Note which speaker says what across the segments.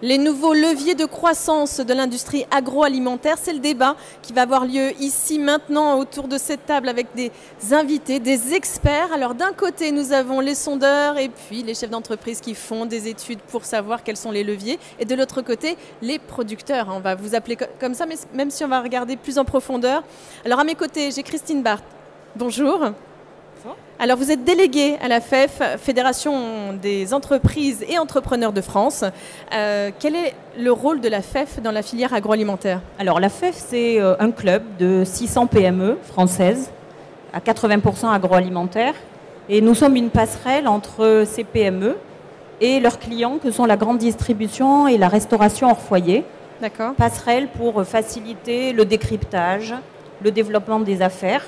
Speaker 1: Les nouveaux leviers de croissance de l'industrie agroalimentaire, c'est le débat qui va avoir lieu ici maintenant autour de cette table avec des invités, des experts. Alors d'un côté, nous avons les sondeurs et puis les chefs d'entreprise qui font des études pour savoir quels sont les leviers. Et de l'autre côté, les producteurs. On va vous appeler comme ça, mais même si on va regarder plus en profondeur. Alors à mes côtés, j'ai Christine Barthes. Bonjour. Alors vous êtes déléguée à la FEF, Fédération des entreprises et entrepreneurs de France. Quel est le rôle de la FEF dans la filière agroalimentaire?
Speaker 2: Alors la FEF, c'est un club de 600 PME françaises, à 80% agroalimentaires. Et nous sommes une passerelle entre ces PME et leurs clients, que sont la grande distribution et la restauration hors foyer.
Speaker 1: D'accord.
Speaker 2: Passerelle pour faciliter le décryptage, le développement des affaires,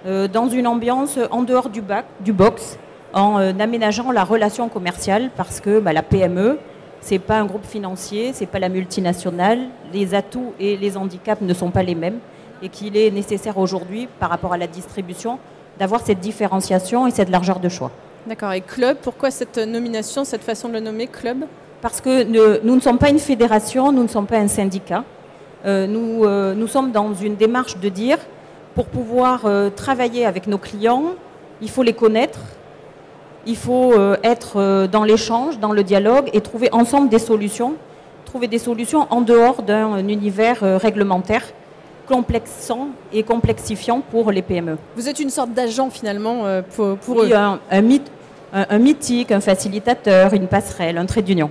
Speaker 2: dans une ambiance en dehors du box, en aménageant la relation commerciale, parce que la PME, ce n'est pas un groupe financier, ce n'est pas la multinationale, les atouts et les handicaps ne sont pas les mêmes, et qu'il est nécessaire aujourd'hui, par rapport à la distribution, d'avoir cette différenciation et cette largeur de choix.
Speaker 1: D'accord. Et club, pourquoi cette nomination, cette façon de le nommer, club?
Speaker 2: Parce que nous ne sommes pas une fédération, nous ne sommes pas un syndicat. Nous sommes dans une démarche de dire, pour pouvoir travailler avec nos clients, il faut les connaître, il faut être dans l'échange, dans le dialogue et trouver ensemble des solutions en dehors d'un univers réglementaire complexant et complexifiant pour les PME.
Speaker 1: Vous êtes une sorte d'agent finalement pour eux.
Speaker 2: Un mythique, un facilitateur, une passerelle, un trait d'union.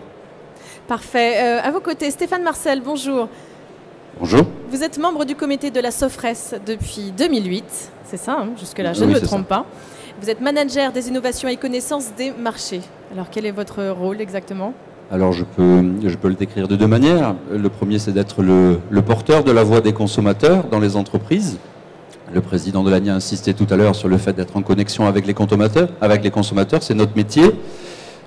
Speaker 1: Parfait. À vos côtés, Stéphane Marcel, bonjour.
Speaker 3: Bonjour.
Speaker 1: Vous êtes membre du comité de la Sofres depuis 2008, c'est ça, hein, jusque-là, je ne me trompe pas. Vous êtes manager des innovations et connaissances des marchés. Alors quel est votre rôle exactement?
Speaker 3: Alors je peux le décrire de deux manières. Le premier, c'est d'être le porteur de la voix des consommateurs dans les entreprises. Le président de l'ANI a insisté tout à l'heure sur le fait d'être en connexion avec les consommateurs, c'est notre métier.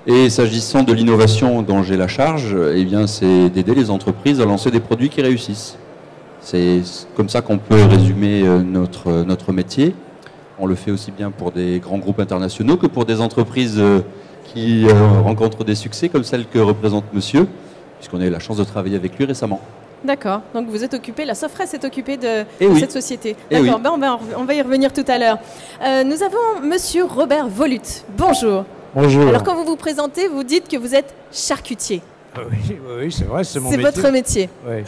Speaker 3: Et s'agissant de l'innovation dont j'ai la charge, eh bien, c'est d'aider les entreprises à lancer des produits qui réussissent. C'est comme ça qu'on peut résumer notre métier. On le fait aussi bien pour des grands groupes internationaux que pour des entreprises qui rencontrent des succès comme celle que représente monsieur, puisqu'on a eu la chance de travailler avec lui récemment.
Speaker 1: D'accord, donc vous êtes occupé, la Sofres est occupée de cette société.
Speaker 3: D'accord,
Speaker 1: oui. On va y revenir tout à l'heure. Nous avons monsieur Robert Volut. Bonjour.
Speaker 4: Bonjour.
Speaker 1: Alors quand vous vous présentez, vous dites que vous êtes charcutier.
Speaker 4: Oui, c'est vrai, c'est mon métier.
Speaker 1: C'est votre métier.
Speaker 4: Oui.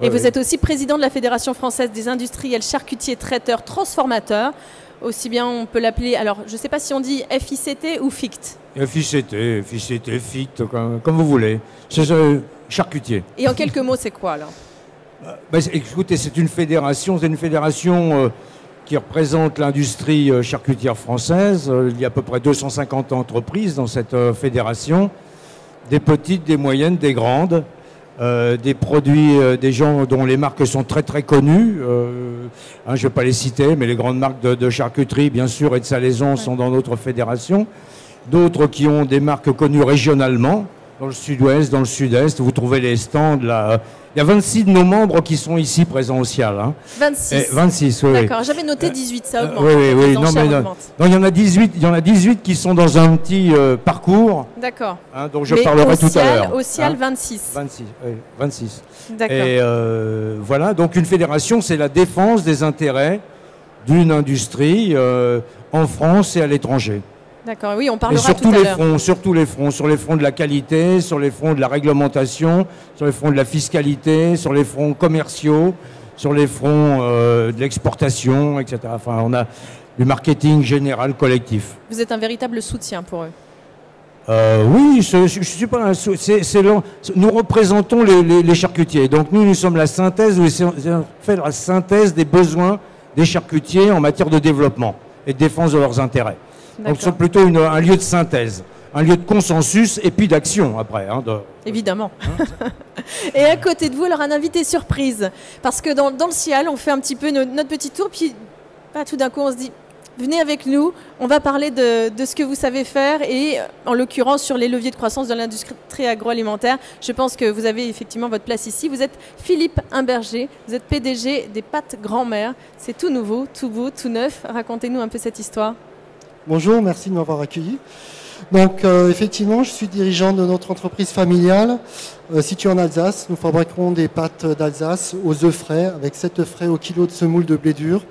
Speaker 1: Et vous êtes aussi président de la Fédération française des industriels charcutiers, traiteurs, transformateurs. Aussi bien on peut l'appeler, alors je ne sais pas si on dit FICT ou FICT.
Speaker 4: FICT, FICT, comme vous voulez. C'est charcutier.
Speaker 1: Et en quelques mots, c'est quoi alors?
Speaker 4: Écoutez, c'est une fédération qui représente l'industrie charcutière française. Il y a à peu près 250 entreprises dans cette fédération, des petites, des moyennes, des grandes, des produits, des gens dont les marques sont très très connues. Je ne vais pas les citer, mais les grandes marques de charcuterie, bien sûr, et de salaison sont dans notre fédération. D'autres qui ont des marques connues régionalement, dans le sud-ouest, dans le sud-est. Vous trouvez les stands là. Il y a 26 de nos membres qui sont ici présents au CIAL. Hein.
Speaker 1: 26.
Speaker 4: 26, oui.
Speaker 1: D'accord, j'avais noté 18, ça augmente.
Speaker 4: Oui. Non, il y en a 18 qui sont dans un petit parcours.
Speaker 1: D'accord.
Speaker 4: Hein, dont je parlerai tout à l'heure.
Speaker 1: Au CIAL, 26.
Speaker 4: 26, oui, 26.
Speaker 1: D'accord.
Speaker 4: Et voilà, donc une fédération, c'est la défense des intérêts d'une industrie en France et à l'étranger.
Speaker 1: D'accord, oui, on parlera
Speaker 4: sur
Speaker 1: tout à l'heure.
Speaker 4: Sur tous les fronts, sur les fronts de la qualité, sur les fronts de la réglementation, sur les fronts de la fiscalité, sur les fronts commerciaux, sur les fronts de l'exportation, etc. Enfin, on a du marketing général collectif.
Speaker 1: Vous êtes un véritable soutien pour eux?
Speaker 4: Oui, je suis pas nous représentons les charcutiers. Donc nous sommes la synthèse, on fait la synthèse des besoins des charcutiers en matière de développement et de défense de leurs intérêts. Donc c'est plutôt un lieu de synthèse. un lieu de consensus et puis d'action après.
Speaker 1: Évidemment. Et à côté de vous, alors un invité surprise. Parce que dans le Cial, on fait un petit peu notre petit tour, puis tout d'un coup on se dit, venez avec nous, on va parler de ce que vous savez faire et en l'occurrence sur les leviers de croissance de l'industrie agroalimentaire. Je pense que vous avez effectivement votre place ici. Vous êtes Philippe Imberger, vous êtes PDG des pâtes grand-mère. C'est tout nouveau, tout beau, tout neuf. Racontez-nous un peu cette histoire.
Speaker 5: Bonjour, merci de m'avoir accueilli. Donc effectivement, je suis dirigeant de notre entreprise familiale située en Alsace. Nous fabriquons des pâtes d'Alsace aux œufs frais, avec 7 œufs frais au kilo de semoule de blé dur.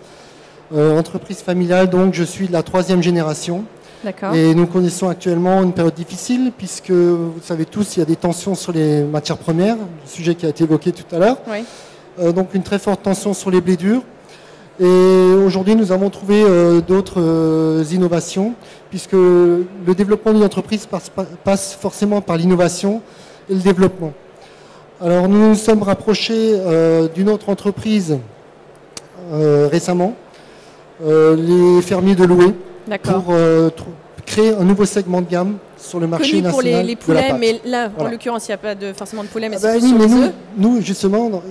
Speaker 5: Entreprise familiale, donc je suis de la 3e génération.
Speaker 1: D'accord.
Speaker 5: Et nous connaissons actuellement une période difficile puisque, vous le savez tous, il y a des tensions sur les matières premières, le sujet qui a été évoqué tout à l'heure.
Speaker 1: Oui.
Speaker 5: Donc une très forte tension sur les blés durs. Et aujourd'hui, nous avons trouvé d'autres innovations puisque le développement d'une entreprise passe forcément par l'innovation et le développement. Alors nous nous sommes rapprochés d'une autre entreprise récemment, les fermiers de Loué, pour créer un nouveau segment de gamme sur le marché national.
Speaker 1: Connu pour les poulets, mais là, en l'occurrence, il n'y a pas forcément de poulet, mais c'est plus sur les œufs.
Speaker 5: Nous, justement, on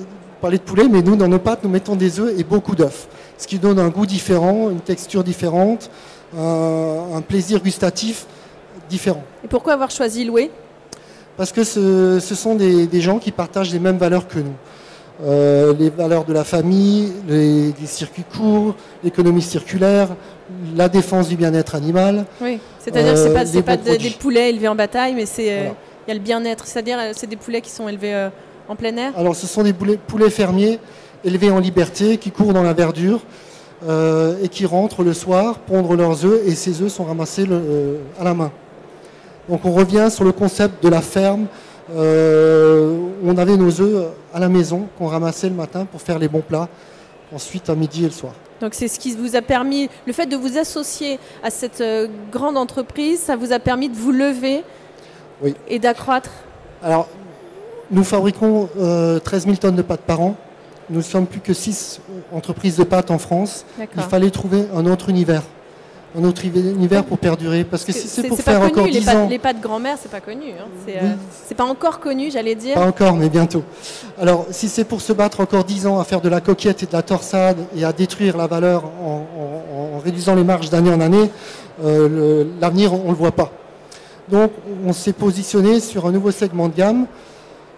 Speaker 5: parlait de poulet, mais nous, dans nos pâtes, nous mettons des œufs et beaucoup d'œufs. Ce qui donne un goût différent, une texture différente, un plaisir gustatif différent.
Speaker 1: Et pourquoi avoir choisi Loué?
Speaker 5: Parce que ce sont des gens qui partagent les mêmes valeurs que nous. Les valeurs de la famille, les circuits courts, l'économie circulaire, la défense du bien-être animal.
Speaker 1: Oui, c'est-à-dire que ce n'est pas des poulets élevés en bataille, mais il y a le bien-être. C'est-à-dire c'est des poulets qui sont élevés en plein air?
Speaker 5: Alors ce sont des poulets fermiers élevés en liberté, qui courent dans la verdure et qui rentrent le soir pondre leurs œufs, et ces œufs sont ramassés à la main. Donc on revient sur le concept de la ferme. On avait nos œufs à la maison qu'on ramassait le matin pour faire les bons plats, ensuite à midi et le soir.
Speaker 1: Donc c'est ce qui vous a permis, le fait de vous associer à cette grande entreprise, ça vous a permis de vous lever et d'accroître?
Speaker 5: Alors, nous fabriquons 13 000 tonnes de pâtes par an. Nous ne sommes plus que 6 entreprises de pâtes en France. Il fallait trouver un autre univers. Un autre univers pour perdurer. Parce que si c'est pour faire encore 10 ans...
Speaker 1: Les pâtes grand-mère, c'est pas connu. Hein. C'est pas encore connu, j'allais dire.
Speaker 5: Pas encore, mais bientôt. Alors, si c'est pour se battre encore 10 ans à faire de la coquette et de la torsade et à détruire la valeur en réduisant les marges d'année en année, l'avenir, on ne le voit pas. Donc, on s'est positionné sur un nouveau segment de gamme,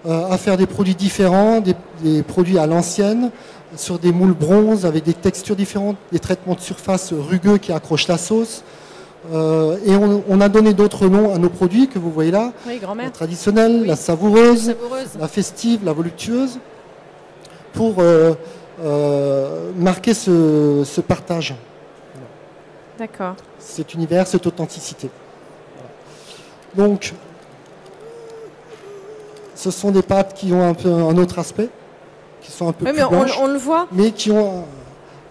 Speaker 5: à faire des produits différents, des produits à l'ancienne, sur des moules bronze avec des textures différentes, des traitements de surface rugueux qui accrochent la sauce. Et on a donné d'autres noms à nos produits que vous voyez là.
Speaker 1: Oui, grand-mère.
Speaker 5: La traditionnelle, la savoureuse, la festive, la voluptueuse, pour marquer ce partage.
Speaker 1: D'accord.
Speaker 5: Cet univers, cette authenticité. Donc, ce sont des pâtes qui ont un peu un autre aspect, qui sont un peu plus blanches,
Speaker 1: on le voit,
Speaker 5: mais qui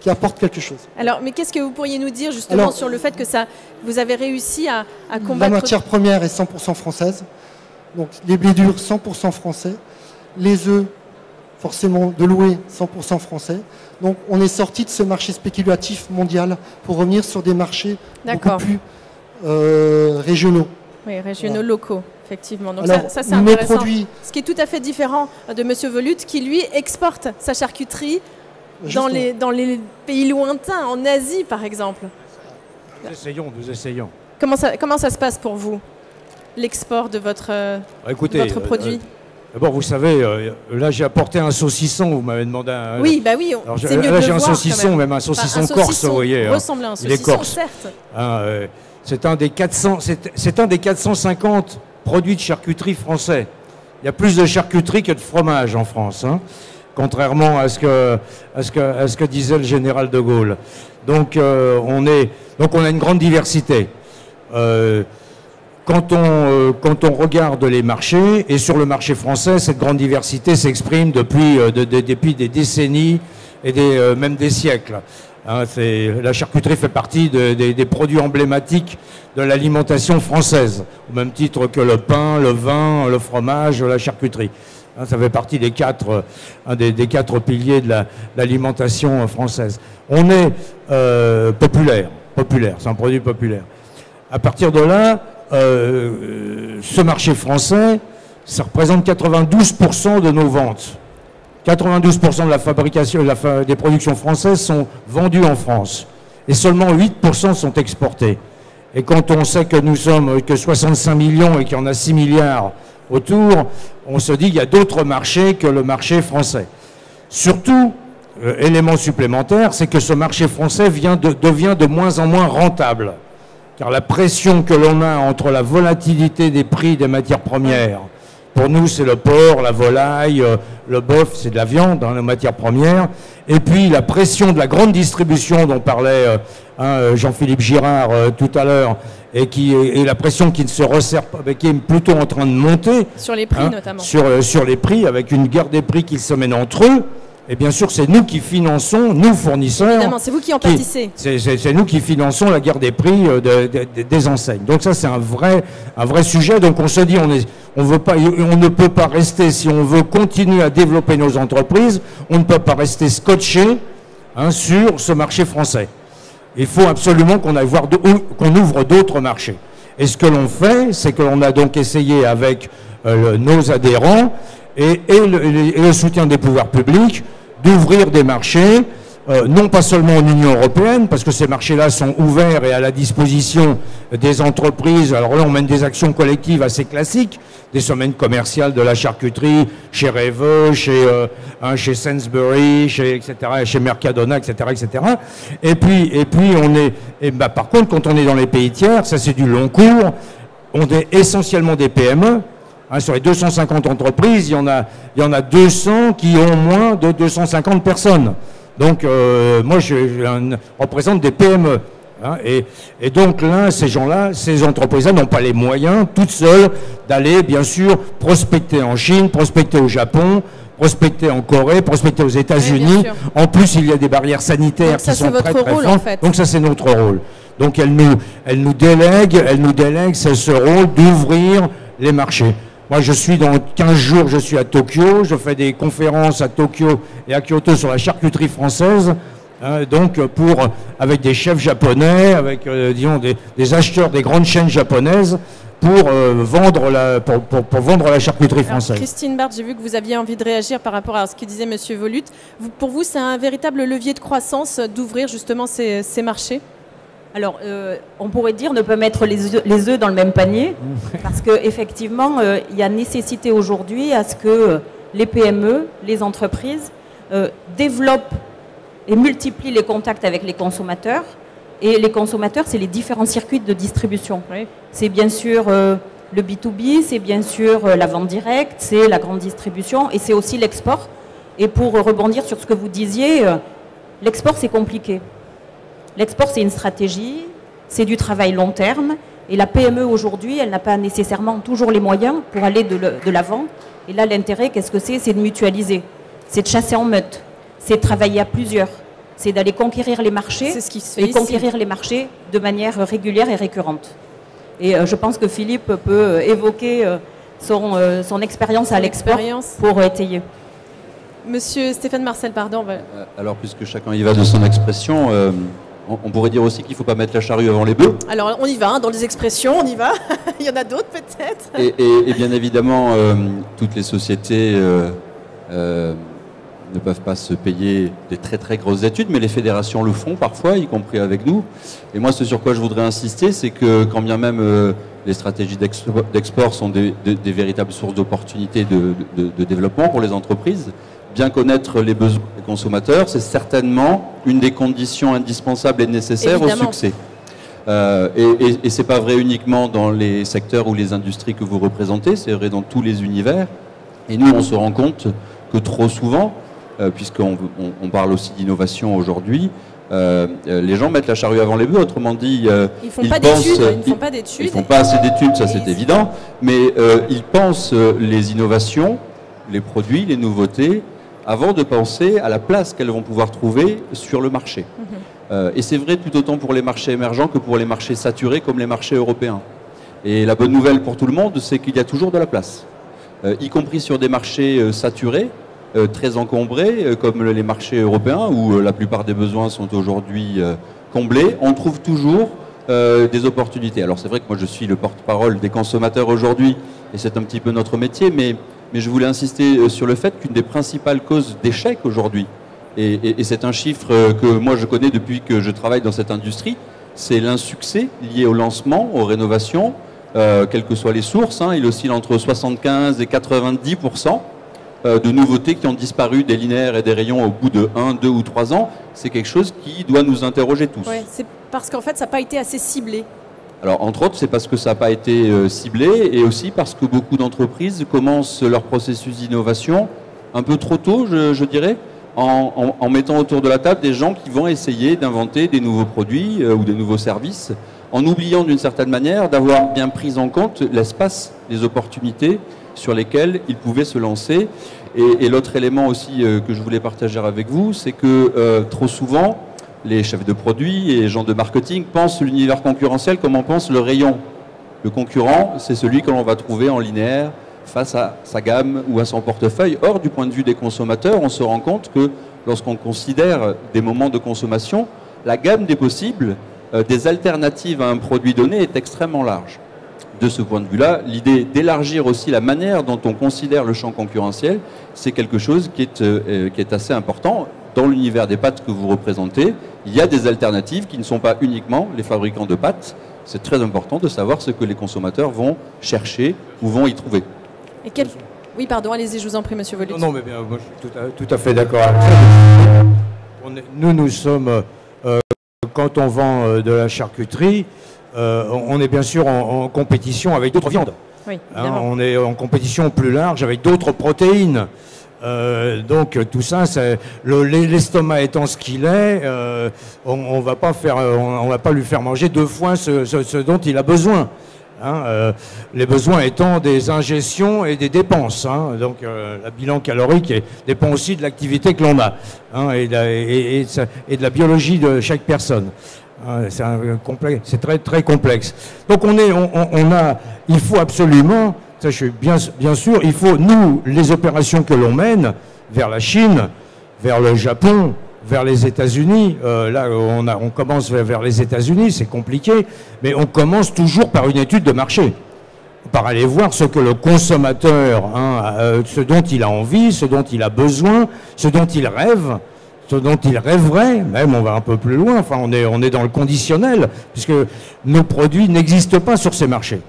Speaker 5: apportent quelque chose.
Speaker 1: Alors, mais qu'est-ce que vous pourriez nous dire justement sur le fait que vous avez réussi à combattre...
Speaker 5: La matière première est 100% française, donc les blés durs 100% français, les œufs forcément de Loué 100% français. Donc on est sorti de ce marché spéculatif mondial pour revenir sur des marchés beaucoup plus régionaux.
Speaker 1: Oui, régionaux, locaux, effectivement. Donc
Speaker 5: alors,
Speaker 1: ça c'est intéressant.
Speaker 5: Produits...
Speaker 1: Ce qui est tout à fait différent de M. Volut, qui lui exporte sa charcuterie dans les pays lointains, en Asie par exemple.
Speaker 4: Nous essayons.
Speaker 1: Comment ça se passe pour vous, l'export de votre produit?
Speaker 4: D'abord, vous savez, là j'ai apporté un saucisson, vous m'avez demandé un...
Speaker 1: Oui, bah oui, c'est mieux de le voir.
Speaker 4: Là j'ai un saucisson, même un saucisson corse, vous voyez.
Speaker 1: Ressemble à un saucisson, certes.
Speaker 4: C'est un des 450 produits de charcuterie français. Il y a plus de charcuterie que de fromage en France, hein, contrairement à ce que disait le général de Gaulle. Donc on a une grande diversité. Quand on regarde les marchés, et sur le marché français, cette grande diversité s'exprime depuis des décennies et même des siècles. Hein, la charcuterie fait partie des produits emblématiques de l'alimentation française, au même titre que le pain, le vin, le fromage, la charcuterie. Hein, ça fait partie des quatre piliers de l'alimentation française. On est populaire, c'est un produit populaire. À partir de là, ce marché français, ça représente 92% de nos ventes. 92% de la fabrication, des productions françaises sont vendues en France. Et seulement 8% sont exportées. Et quand on sait que nous sommes que 65 millions et qu'il y en a 6 milliards autour, on se dit qu'il y a d'autres marchés que le marché français. Surtout, élément supplémentaire, c'est que ce marché français devient de moins en moins rentable. Car la pression que l'on a entre la volatilité des prix des matières premières, pour nous c'est le porc, la volaille, le bœuf, c'est de la viande, nos matières premières, et puis la pression de la grande distribution dont parlait Jean-Philippe Girard tout à l'heure, et la pression qui ne se resserre pas, qui est plutôt en train de monter.
Speaker 1: Sur les prix notamment.
Speaker 4: Sur les prix, avec une guerre des prix qui se mène entre eux. Et bien sûr, c'est nous qui finançons, nous fournisseurs.
Speaker 1: Évidemment, c'est vous qui en pâtissez.
Speaker 4: C'est nous qui finançons la guerre des prix des enseignes. Donc ça, c'est un vrai sujet. Donc on se dit, on ne peut pas rester, si on veut continuer à développer nos entreprises, on ne peut pas rester scotché sur ce marché français. Il faut absolument qu'on ouvre d'autres marchés. Et ce que l'on fait, c'est que l'on a donc essayé avec nos adhérents et le soutien des pouvoirs publics d'ouvrir des marchés, non pas seulement en Union européenne, parce que ces marchés-là sont ouverts et à la disposition des entreprises. Alors là, on mène des actions collectives assez classiques, des semaines commerciales de la charcuterie, chez Reveux, chez Sainsbury, etc., chez Mercadona, etc., etc. Et puis par contre, quand on est dans les pays tiers, ça c'est du long cours, on est essentiellement des PME. Sur les 250 entreprises, il y en a 200 qui ont moins de 250 personnes. Donc, moi, je représente des PME. Et donc là, ces gens-là, ces entreprises-là n'ont pas les moyens, toutes seules, d'aller, bien sûr, prospecter en Chine, prospecter au Japon, prospecter en Corée, prospecter aux États-Unis.
Speaker 1: Oui,
Speaker 4: en plus, il y a des barrières sanitaires qui sont très
Speaker 1: rôle,
Speaker 4: fortes.
Speaker 1: en fait.
Speaker 4: Donc ça, c'est notre rôle. Donc elle nous délègue, c'est ce rôle d'ouvrir les marchés. Moi, je suis dans 15 jours, je suis à Tokyo, je fais des conférences à Tokyo et à Kyoto sur la charcuterie française, donc avec des chefs japonais, avec disons des acheteurs des grandes chaînes japonaises pour vendre la charcuterie française.
Speaker 1: Alors, Christine Barthes, j'ai vu que vous aviez envie de réagir par rapport à ce que disait M. Volut. Pour vous, c'est un véritable levier de croissance d'ouvrir justement ces marchés ?
Speaker 2: Alors, on pourrait dire ne pas mettre les œufs dans le même panier, parce qu'effectivement, il y a nécessité aujourd'hui à ce que les PME, les entreprises, développent et multiplient les contacts avec les consommateurs. Et les consommateurs, c'est les différents circuits de distribution.
Speaker 1: Oui.
Speaker 2: C'est bien sûr le B2B, c'est bien sûr la vente directe, c'est la grande distribution, et c'est aussi l'export. Et pour rebondir sur ce que vous disiez, l'export, c'est compliqué. L'export, c'est une stratégie, c'est du travail long terme. Et la PME aujourd'hui, elle n'a pas nécessairement toujours les moyens pour aller de l'avant. Et là, l'intérêt, qu'est-ce que c'est ? C'est de mutualiser, c'est de chasser en meute, c'est de travailler à plusieurs, c'est d'aller conquérir les marchés.
Speaker 1: C'est ce qui se fait
Speaker 2: et
Speaker 1: ici.
Speaker 2: conquérir les marchés de manière régulière et récurrente. Et je pense que Philippe peut évoquer son expérience à l'export pour étayer.
Speaker 1: Monsieur Stéphane Marcel, pardon.
Speaker 3: Alors, puisque chacun y va de son expression, on pourrait dire aussi qu'il ne faut pas mettre la charrue avant les bœufs.
Speaker 1: Alors, on y va, dans les expressions, on y va. Il y en a d'autres, peut-être.
Speaker 3: Et bien évidemment, toutes les sociétés ne peuvent pas se payer des très très grosses études, mais les fédérations le font parfois, y compris avec nous. Et moi, ce sur quoi je voudrais insister, c'est que quand bien même les stratégies d'export sont des véritables sources d'opportunités de développement pour les entreprises, bien connaître les besoins des consommateurs, c'est certainement une des conditions indispensables et nécessaires au succès. Et ce n'est pas vrai uniquement dans les secteurs ou les industries que vous représentez, c'est vrai dans tous les univers. Et nous, on se rend compte que trop souvent, puisqu'on parle aussi d'innovation aujourd'hui, les gens mettent la charrue avant les bœufs, autrement dit,
Speaker 1: ils font pas d'études, ils ne font pas d'études.
Speaker 3: Ils font pas assez d'études, ça c'est évident, mais ils pensent les innovations, les produits, les nouveautés, avant de penser à la place qu'elles vont pouvoir trouver sur le marché. Et c'est vrai tout autant pour les marchés émergents que pour les marchés saturés comme les marchés européens. Et la bonne nouvelle pour tout le monde, c'est qu'il y a toujours de la place, y compris sur des marchés saturés, très encombrés, comme les marchés européens, où la plupart des besoins sont aujourd'hui comblés. On trouve toujours des opportunités. Alors c'est vrai que moi je suis le porte-parole des consommateurs aujourd'hui et c'est un petit peu notre métier, mais je voulais insister sur le fait qu'une des principales causes d'échec aujourd'hui, et c'est un chiffre que moi je connais depuis que je travaille dans cette industrie, c'est l'insuccès lié au lancement, aux rénovations, quelles que soient les sources, hein, il oscille entre 75 et 90% de nouveautés qui ont disparu des linéaires et des rayons au bout de 1, 2 ou 3 ans. C'est quelque chose qui doit nous interroger tous.
Speaker 1: Ouais, c'est parce qu'en fait, ça n'a pas été assez ciblé.
Speaker 3: Alors, entre autres, c'est parce que ça n'a pas été ciblé et aussi parce que beaucoup d'entreprises commencent leur processus d'innovation un peu trop tôt, je dirais, en mettant autour de la table des gens qui vont essayer d'inventer des nouveaux produits ou des nouveaux services, en oubliant d'une certaine manière d'avoir bien pris en compte l'espace, les opportunités sur lesquelles ils pouvaient se lancer. Et l'autre élément aussi que je voulais partager avec vous, c'est que trop souvent, les chefs de produits et les gens de marketing pensent l'univers concurrentiel comme on pense le rayon. Le concurrent, c'est celui que l'on va trouver en linéaire face à sa gamme ou à son portefeuille. Or, du point de vue des consommateurs, on se rend compte que lorsqu'on considère des moments de consommation, la gamme des possibles, des alternatives à un produit donné est extrêmement large. De ce point de vue-là, l'idée d'élargir aussi la manière dont on considère le champ concurrentiel, c'est quelque chose qui est assez important. Dans l'univers des pâtes que vous représentez, il y a des alternatives qui ne sont pas uniquement les fabricants de pâtes. C'est très important de savoir ce que les consommateurs vont chercher ou vont y trouver.
Speaker 1: Et Oui, pardon, allez-y, je vous en prie, monsieur Volux.
Speaker 4: Non, mais bien, moi, je suis tout à fait d'accord avec ça. Nous sommes, quand on vend de la charcuterie, on est bien sûr en compétition avec d'autres viandes.
Speaker 1: Oui,
Speaker 4: on est en compétition plus large avec d'autres protéines. Donc tout ça, l'estomac étant ce qu'il est, on va pas lui faire manger 2 fois ce dont il a besoin. Les besoins étant des ingestions et des dépenses. Donc le bilan calorique dépend aussi de l'activité que l'on a et de la biologie de chaque personne. C'est très très complexe. Donc il faut absolument, ça je suis bien sûr, il faut nous les opérations que l'on mène vers la Chine, vers le Japon, vers les États-Unis. Là on commence vers les États-Unis, c'est compliqué, mais on commence toujours par une étude de marché, par aller voir ce que le consommateur, ce dont il a envie, ce dont il a besoin, ce dont il rêve. Ce dont il rêverait, même on va un peu plus loin, enfin on est dans le conditionnel, puisque nos produits n'existent pas sur ces marchés.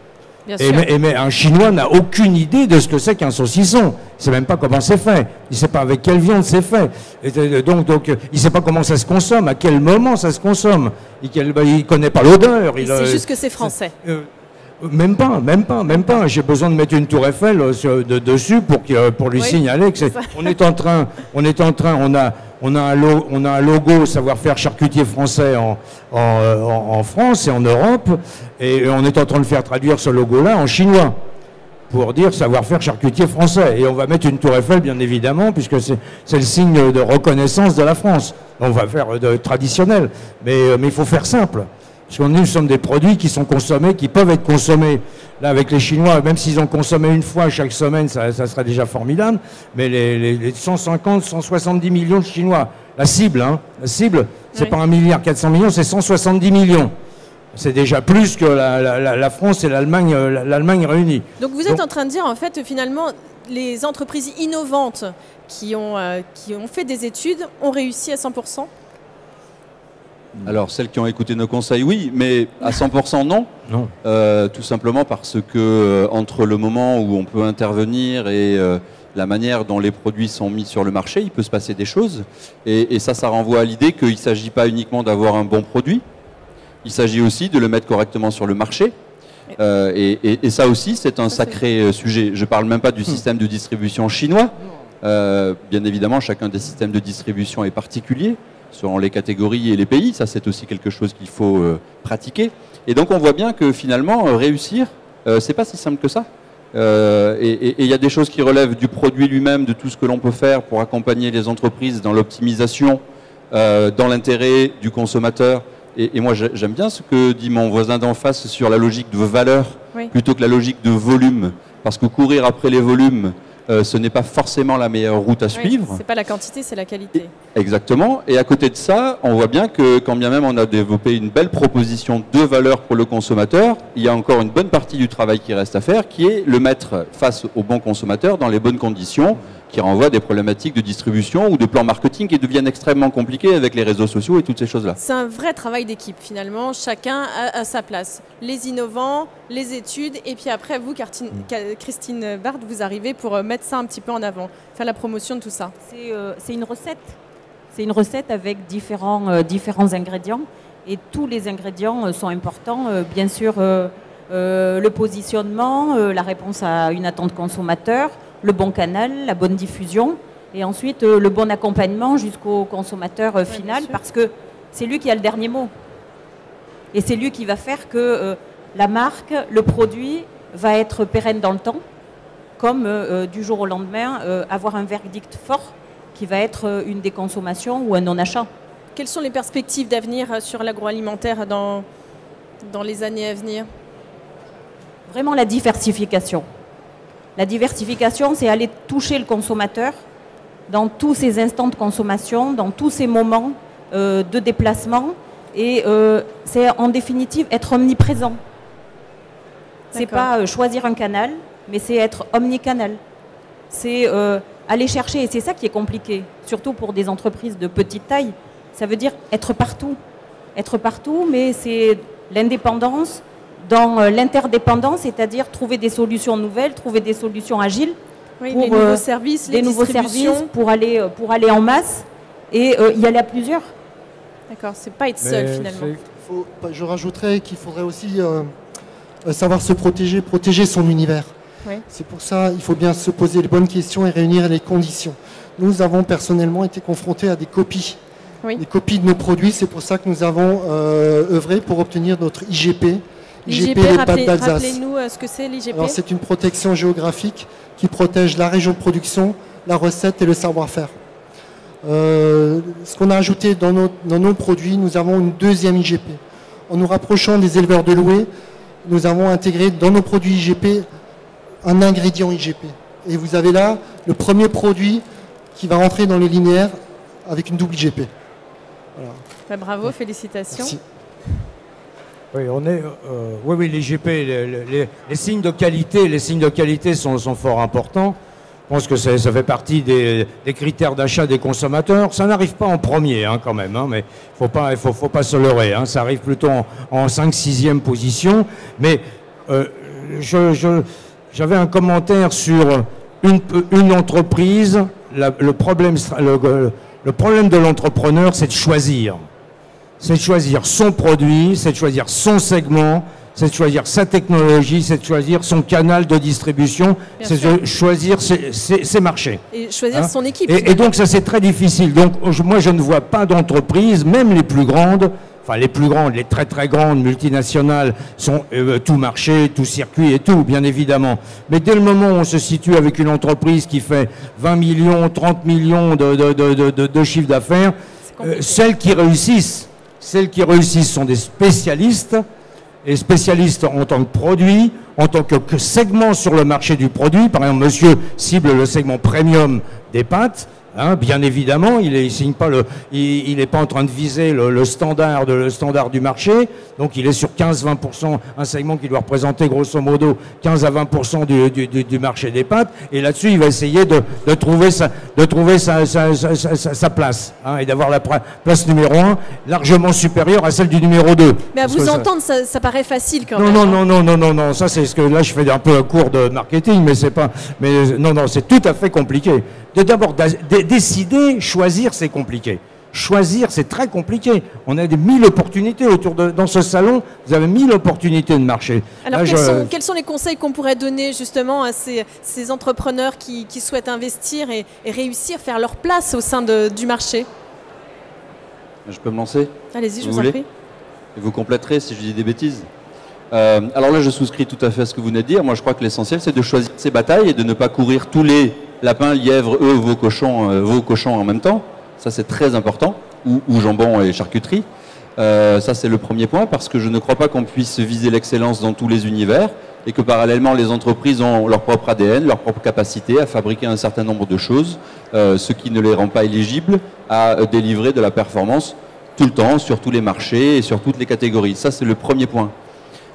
Speaker 4: Mais un Chinois n'a aucune idée de ce que c'est qu'un saucisson. Il ne sait même pas comment c'est fait. Il ne sait pas avec quelle viande c'est fait. Et donc il ne sait pas comment ça se consomme, à quel moment ça se consomme. Il ne connaît pas l'odeur.
Speaker 1: C'est juste que c'est français.
Speaker 4: Même pas. J'ai besoin de mettre une tour Eiffel dessus pour lui signaler que on a un logo savoir-faire charcutier français en France et en Europe, et on est en train de faire traduire ce logo-là en chinois pour dire savoir-faire charcutier français. Et on va mettre une tour Eiffel, bien évidemment, puisque c'est le signe de reconnaissance de la France. On va faire traditionnel, mais il faut faire simple. Parce que nous sommes des produits qui sont consommés, qui peuvent être consommés. Là, avec les Chinois, même s'ils ont consommé une fois chaque semaine, ça serait déjà formidable. Mais les 150, 170 millions de Chinois, la cible, c'est pas 1,4 milliard, c'est 170 millions. C'est déjà plus que la France et l'Allemagne réunies.
Speaker 1: Donc vous êtes en train de dire, en fait, finalement, les entreprises innovantes qui ont fait des études ont réussi à 100%?
Speaker 3: Alors, celles qui ont écouté nos conseils, oui, mais à 100% non.
Speaker 4: Non.
Speaker 3: Tout simplement parce que entre le moment où on peut intervenir et la manière dont les produits sont mis sur le marché, il peut se passer des choses. Et ça renvoie à l'idée qu'il ne s'agit pas uniquement d'avoir un bon produit, il s'agit aussi de le mettre correctement sur le marché. Et ça aussi, c'est un sacré sujet. Je ne parle même pas du système de distribution chinois. Bien évidemment, chacun des systèmes de distribution est particulier, selon les catégories et les pays. Ça, c'est aussi quelque chose qu'il faut pratiquer. Et donc, on voit bien que finalement, réussir, c'est pas si simple que ça. Et il y a des choses qui relèvent du produit lui-même, de tout ce que l'on peut faire pour accompagner les entreprises dans l'optimisation, dans l'intérêt du consommateur. Et moi, j'aime bien ce que dit mon voisin d'en face sur la logique de valeur, plutôt que la logique de volume. Parce que courir après les volumes, ce n'est pas forcément la meilleure route à suivre.
Speaker 1: C'est pas la quantité, c'est la qualité.
Speaker 3: Exactement. Et à côté de ça, on voit bien que quand bien même on a développé une belle proposition de valeur pour le consommateur, il y a encore une bonne partie du travail qui reste à faire, qui est le mettre face au bon consommateur dans les bonnes conditions, qui renvoie à des problématiques de distribution ou de plan marketing qui deviennent extrêmement compliquées avec les réseaux sociaux et toutes ces choses-là.
Speaker 1: C'est un vrai travail d'équipe finalement, chacun a sa place. Les innovants, les études, et puis après vous, Christine Bard, vous arrivez pour mettre ça un petit peu en avant, faire la promotion de tout ça.
Speaker 2: C'est une recette. C'est une recette avec différents ingrédients, et tous les ingrédients sont importants. Bien sûr, le positionnement, la réponse à une attente consommateur, le bon canal, la bonne diffusion, et ensuite le bon accompagnement jusqu'au consommateur final, parce que c'est lui qui a le dernier mot. Et c'est lui qui va faire que la marque, le produit, va être pérenne dans le temps, comme du jour au lendemain, avoir un verdict fort qui va être une déconsommation ou un non-achat.
Speaker 1: Quelles sont les perspectives d'avenir sur l'agroalimentaire dans les années à venir?
Speaker 2: Vraiment la diversification. La diversification, c'est aller toucher le consommateur dans tous ses instants de consommation, dans tous ses moments de déplacement. Et c'est en définitive être omniprésent. C'est pas choisir un canal, mais c'est être omnicanal. C'est aller chercher, et c'est ça qui est compliqué, surtout pour des entreprises de petite taille. Ça veut dire être partout. Être partout, mais c'est l'indépendance dans l'interdépendance, c'est-à-dire trouver des solutions nouvelles, trouver des solutions agiles,
Speaker 1: oui,
Speaker 2: pour
Speaker 1: les nouveaux services, les
Speaker 2: nouveaux services pour aller en masse et y aller à plusieurs.
Speaker 1: D'accord, c'est pas être seul finalement.
Speaker 5: Je rajouterais qu'il faudrait aussi savoir se protéger son univers. Oui. C'est pour ça qu'il faut bien se poser les bonnes questions et réunir les conditions. Nous avons personnellement été confrontés à des copies. Oui. Des copies de nos produits, c'est pour ça que nous avons œuvré pour obtenir notre IGP.
Speaker 1: L'IGP, rappelez-nous ce que c'est l'IGP.
Speaker 5: Alors c'est une protection géographique qui protège la région de production, la recette et le savoir-faire. Ce qu'on a ajouté dans nos produits, nous avons une deuxième IGP. En nous rapprochant des éleveurs de louer, nous avons intégré dans nos produits IGP un ingrédient IGP. Et vous avez là le premier produit qui va rentrer dans les linéaires avec une double IGP.
Speaker 1: Voilà. Bah, bravo, félicitations. Merci.
Speaker 4: Oui, les IGP, les signes de qualité, sont fort importants. Je pense que ça fait partie des critères d'achat des consommateurs. Ça n'arrive pas en premier quand même, mais faut pas se leurrer. Ça arrive plutôt en 5-6e position. Mais j'avais un commentaire sur une entreprise. Le problème de l'entrepreneur, c'est de choisir. C'est de choisir son produit, c'est de choisir son segment, c'est de choisir sa technologie, c'est de choisir son canal de distribution, c'est de choisir ses marchés.
Speaker 1: Et choisir son équipe.
Speaker 4: Et donc ça c'est très difficile. Donc moi je ne vois pas d'entreprise, même les plus grandes, les très très grandes multinationales sont tout marché, tout circuit et tout, bien évidemment. Mais dès le moment où on se situe avec une entreprise qui fait 20 millions, 30 millions de chiffre d'affaires, celles qui réussissent sont des spécialistes, et spécialistes en tant que produit, en tant que segment sur le marché du produit. Par exemple, monsieur cible le segment premium des pâtes. Bien évidemment, il n'est pas en train de viser le standard du marché, donc il est sur 15-20%, un segment qui doit représenter grosso modo 15 à 20% du marché des pâtes, et là-dessus il va essayer de trouver sa place, et d'avoir la place numéro 1 largement supérieure à celle du numéro 2.
Speaker 1: Mais à vous entendre, ça paraît facile quand même.
Speaker 4: Non, ça c'est ce que là je fais un peu un cours de marketing, mais c'est tout à fait compliqué. D'abord, décider, choisir, c'est compliqué. Choisir, c'est très compliqué. On a 1000 opportunités dans ce salon. Vous avez 1000 opportunités de marché.
Speaker 1: Alors, quels sont les conseils qu'on pourrait donner justement à ces entrepreneurs qui souhaitent investir et réussir, faire leur place au sein du marché?
Speaker 3: Je peux me lancer?
Speaker 1: Allez-y, je vous en prie.
Speaker 3: Et vous compléterez si je dis des bêtises. Alors là, je souscris tout à fait à ce que vous venez de dire. Moi, je crois que l'essentiel, c'est de choisir ses batailles et de ne pas courir tous les lapins, lièvres, œufs, vos cochons en même temps. Ça, c'est très important. Ou jambon et charcuterie. Ça, c'est le premier point, parce que je ne crois pas qu'on puisse viser l'excellence dans tous les univers. et que parallèlement les entreprises ont leur propre ADN, leur propre capacité à fabriquer un certain nombre de choses, ce qui ne les rend pas éligibles à délivrer de la performance tout le temps, sur tous les marchés et sur toutes les catégories. Ça, c'est le premier point.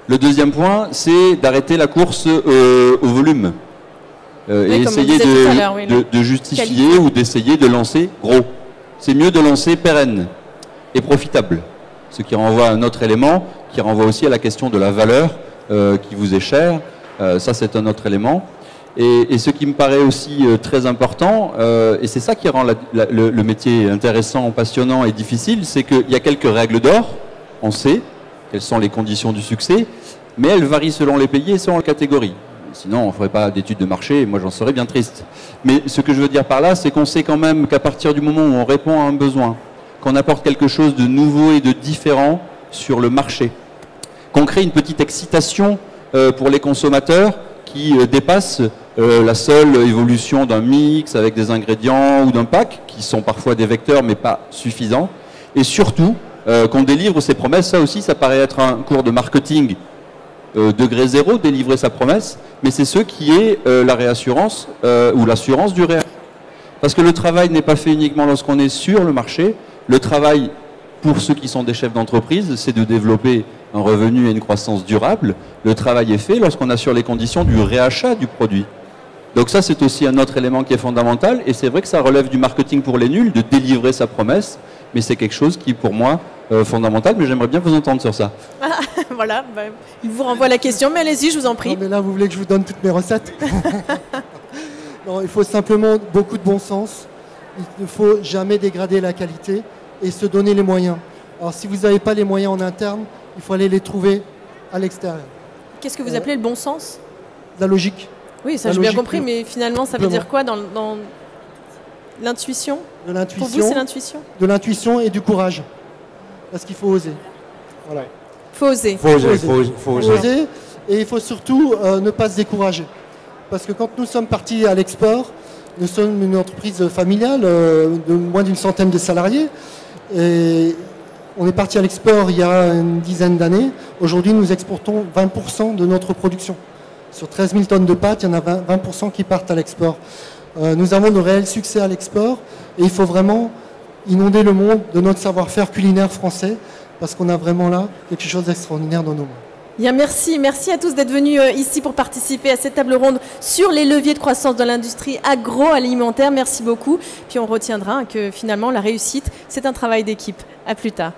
Speaker 3: Le deuxième point, c'est d'arrêter la course au volume et essayer de justifier ou d'essayer de lancer gros. C'est mieux de lancer pérenne et profitable, ce qui renvoie à un autre élément, qui renvoie aussi à la question de la valeur qui vous est chère. Ça, c'est un autre élément. Et ce qui me paraît aussi très important, et c'est ça qui rend le métier intéressant, passionnant et difficile, c'est qu'il y a quelques règles d'or, on sait quelles sont les conditions du succès, mais elles varient selon les pays et selon les catégories. Sinon, on ne ferait pas d'études de marché, et moi j'en serais bien triste. Mais ce que je veux dire par là, c'est qu'on sait quand même qu'à partir du moment où on répond à un besoin, qu'on apporte quelque chose de nouveau et de différent sur le marché, qu'on crée une petite excitation pour les consommateurs qui dépasse la seule évolution d'un mix avec des ingrédients ou d'un pack, qui sont parfois des vecteurs mais pas suffisants, et surtout qu'on délivre ses promesses. Ça aussi, ça paraît être un cours de marketing degré zéro, délivrer sa promesse, mais c'est ce qui est la réassurance ou l'assurance du réel. Parce que le travail n'est pas fait uniquement lorsqu'on est sur le marché. Le travail, pour ceux qui sont des chefs d'entreprise, c'est de développer un revenu et une croissance durable. Le travail est fait lorsqu'on assure les conditions du réachat du produit. Donc ça, c'est aussi un autre élément qui est fondamental, et c'est vrai que ça relève du marketing pour les nuls, de délivrer sa promesse, mais c'est quelque chose qui, pour moi, est fondamental, mais j'aimerais bien vous entendre sur ça.
Speaker 1: Ah, voilà, il vous renvoie la question, mais allez-y, je vous en prie.
Speaker 5: Non, mais là, vous voulez que je vous donne toutes mes recettes? Non, il faut simplement beaucoup de bon sens. Il ne faut jamais dégrader la qualité et se donner les moyens. Alors, si vous n'avez pas les moyens en interne, il faut aller les trouver à l'extérieur.
Speaker 1: Qu'est-ce que vous appelez le bon sens?
Speaker 5: La logique.
Speaker 1: Oui, ça j'ai bien compris, mais finalement, ça veut dire quoi dans l'intuition?
Speaker 5: De l'intuition.
Speaker 1: Pour vous, c'est l'intuition?
Speaker 5: De l'intuition et du courage. Parce qu'il faut oser. Voilà.
Speaker 1: Faut oser.
Speaker 5: Faut oser. Et il faut surtout ne pas se décourager. Parce que quand nous sommes partis à l'export, nous sommes une entreprise familiale de moins d'une centaine de salariés. Et on est parti à l'export il y a une dizaine d'années. Aujourd'hui, nous exportons 20% de notre production. Sur 13 000 tonnes de pâtes, il y en a 20% qui partent à l'export. Nous avons de réels succès à l'export et il faut vraiment inonder le monde de notre savoir-faire culinaire français parce qu'on a vraiment là quelque chose d'extraordinaire dans nos mains.
Speaker 1: Bien, merci à tous d'être venus ici pour participer à cette table ronde sur les leviers de croissance de l'industrie agroalimentaire. Merci beaucoup. Puis on retiendra que finalement la réussite, c'est un travail d'équipe. À plus tard.